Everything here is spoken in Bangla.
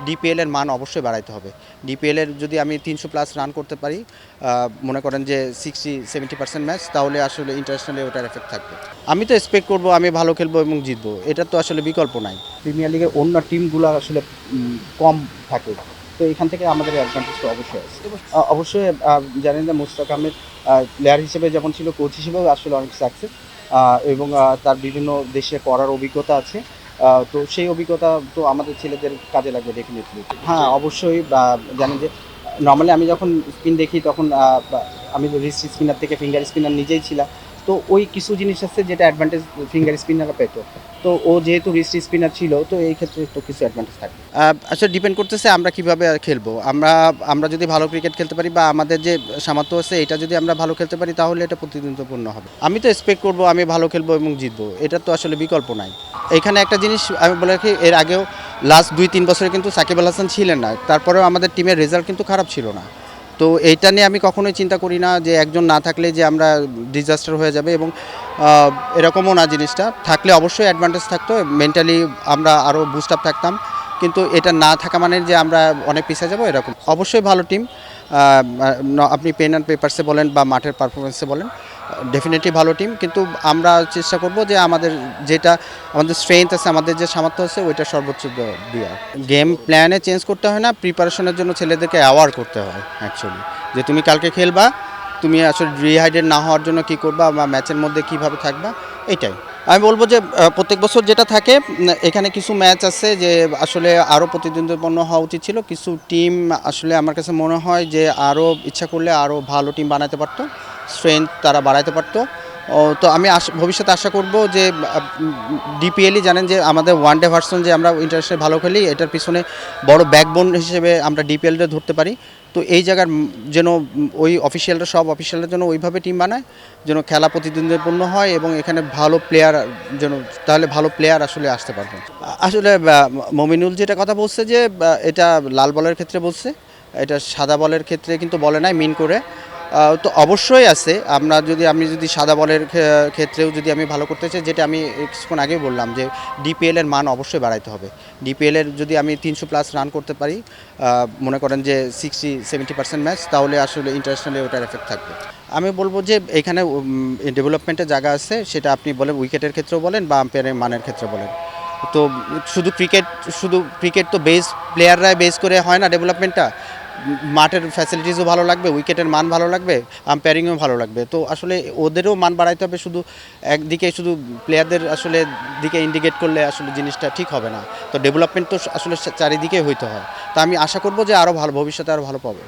ডিপিএল এর মান অবশ্যই বাড়াইতে হবে। ডিপিএল এর যদি আমি 300+ রান করতে পারি, মনে করেন যে 60-70% ম্যাচ, তাহলে আসলে ইন্টারন্যাশনালি ওটার এফেক্ট থাকবে। আমি তো এক্সপেক্ট করব আমি ভালো খেলবো এবং জিতবো, এটা তো আসলে বিকল্প নাই। প্রিমিয়ার লিগের অন্য টিমগুলো আসলে কম থাকে, তো এখান থেকে আমাদের অ্যাডভান্টেজটা অবশ্যই আছে। অবশ্যই জানেন যে মুশতাক আহমেদ প্লেয়ার হিসেবে যেমন ছিল, কোচ হিসেবেও আসলে অনেক সাকসেস, এবং তার বিভিন্ন দেশে করার অভিজ্ঞতা আছে। তো সেই অভিজ্ঞতা তো আমাদের ছেলেদের কাজে লাগবে ডেফিনেটলি। হ্যাঁ, অবশ্যই জানেন যে নরমালি আমি যখন স্পিন দেখি তখন আমি রিস্ট স্পিনার থেকে ফিঙ্গার স্পিনার নিজেই ছিলাম। তো ওই কিছু জিনিস আছে যেটা অ্যাডভান্টেজ ফিঙ্গার স্পিনাররা পেত। তো ও যেহেতু রিস্ট স্পিনার ছিল, তো এই ক্ষেত্রে তো কিছু অ্যাডভান্টেজ থাকে। আসলে ডিপেন্ড করতেছে আমরা কিভাবে খেলবো। আমরা যদি ভালো ক্রিকেট খেলতে পারি বা আমাদের যে সামর্থ্য আছে এটা যদি আমরা ভালো খেলতে পারি, তাহলে এটা প্রতিদ্বন্দ্বিপূর্ণ হবে। আমি তো এক্সপেক্ট করবো আমি ভালো খেলবো এবং জিতবো, এটা তো আসলে বিকল্প নাই। এখানে একটা জিনিস আমি বলে রাখি, এর আগেও লাস্ট 2-3 বছরে কিন্তু সাকিব আল হাসান ছিলেন না, তারপরেও আমাদের টিমের রেজাল্ট কিন্তু খারাপ ছিল না। তো এইটা নিয়ে আমি কখনোই চিন্তা করি না যে একজন না থাকলে যে আমরা ডিজাস্টার হয়ে যাবে, এবং এরকমও না, জিনিসটা থাকলে অবশ্যই অ্যাডভান্টেজ থাকতো, মেন্টালি আমরা আরও বুস্ট আপ থাকতাম। কিন্তু এটা না থাকা মানে যে আমরা অনেক পিছিয়ে যাব এরকম। অবশ্যই ভালো টিম, আপনি পেন অ্যান্ড পেপারসে বলেন বা মাঠের পারফরমেন্সে বলেন, ডেফিনেটলি ভালো টিম। কিন্তু আমরা চেষ্টা করব যে যেটা আমাদের স্ট্রেংথ আছে, আমাদের যে সামর্থ্য আছে, ওইটা সর্বোচ্চ দেওয়া। গেম প্ল্যানে চেঞ্জ করতে হয় না, প্রিপারেশনের জন্য ছেলেদেরকে অ্যাওয়ার করতে হয় অ্যাকচুয়ালি, যে তুমি কালকে খেলবা, তুমি আসলে রিহাইড্রেট না হওয়ার জন্য কী করবা বা ম্যাচের মধ্যে কীভাবে থাকবা, এটাই আমি বলবো যে প্রত্যেক বছর যেটা থাকে, এখানে কিছু ম্যাচ আছে যে আসলে আরও প্রতিদ্বন্দ্বিপূর্ণ হওয়া উচিত ছিল। কিছু টিম আসলে আমার কাছে মনে হয় যে আরও ইচ্ছা করলে আরও ভালো টিম বানাতে পারতো, স্ট্রেংথ তারা বাড়াতে পারতো। তো আমি ভবিষ্যতে আশা করব যে ডিপিএলই জানেন যে আমাদের ওয়ান ডে ভার্সন যে আমরা ইন্টারন্যাশনাল ভালো খেলি, এটার পিছনে বড় ব্যাকবোন হিসেবে আমরা ডিপিএলটা ধরতে পারি। তো এই জায়গার যেন ওই সব অফিসিয়ালরা যেন ওইভাবে টিম বানায়, যেন খেলা প্রতিদ্বন্দ্বিপূর্ণ হয় এবং এখানে ভালো প্লেয়ার যেন, তাহলে ভালো প্লেয়ার আসলে আসতে পারবে। আসলে মমিনুল যেটা কথা বলছে যে এটা লাল বলের ক্ষেত্রে বলছে, এটা সাদা বলের ক্ষেত্রে কিন্তু বলে নাই মিন করে। তো অবশ্যই আছে, আমি যদি সাদা বলের ক্ষেত্রেও যদি আমি ভালো করতে চাই, যেটা আমি কিছুক্ষণ আগেই বললাম যে ডিপিএল এর মান অবশ্যই বাড়াইতে হবে। ডিপিএল এর যদি আমি 300+ রান করতে পারি, মনে করেন যে 60-70% ম্যাচ, তাহলে আসলে ইন্টারন্যাশনালি ওটার এফেক্ট থাকবে। আমি বলবো যে এখানে ডেভেলপমেন্টের জায়গা আছে, সেটা আপনি বলেন উইকেটের ক্ষেত্রেও বলেন বা আম্পায়ারের মানের ক্ষেত্রে বলেন। তো শুধু ক্রিকেট তো প্লেয়াররাই বেস করে হয় না ডেভেলপমেন্টটা। মাঠের ফ্যাসিলিটিসও ভালো লাগবে, উইকেটের মান ভালো লাগবে, আম্পায়ারিংও ভালো লাগবে। তো আসলে ওদেরও মান বাড়াইতে হবে, শুধু একদিকে শুধু প্লেয়ারদের আসলে দিকে ইন্ডিকেট করলে আসলে জিনিসটা ঠিক হবে না। তো ডেভেলপমেন্ট তো আসলে চারিদিকে হইতে হয়। তো আমি আশা করব যে আরও ভালো ভবিষ্যতে আরও ভালো পাবে।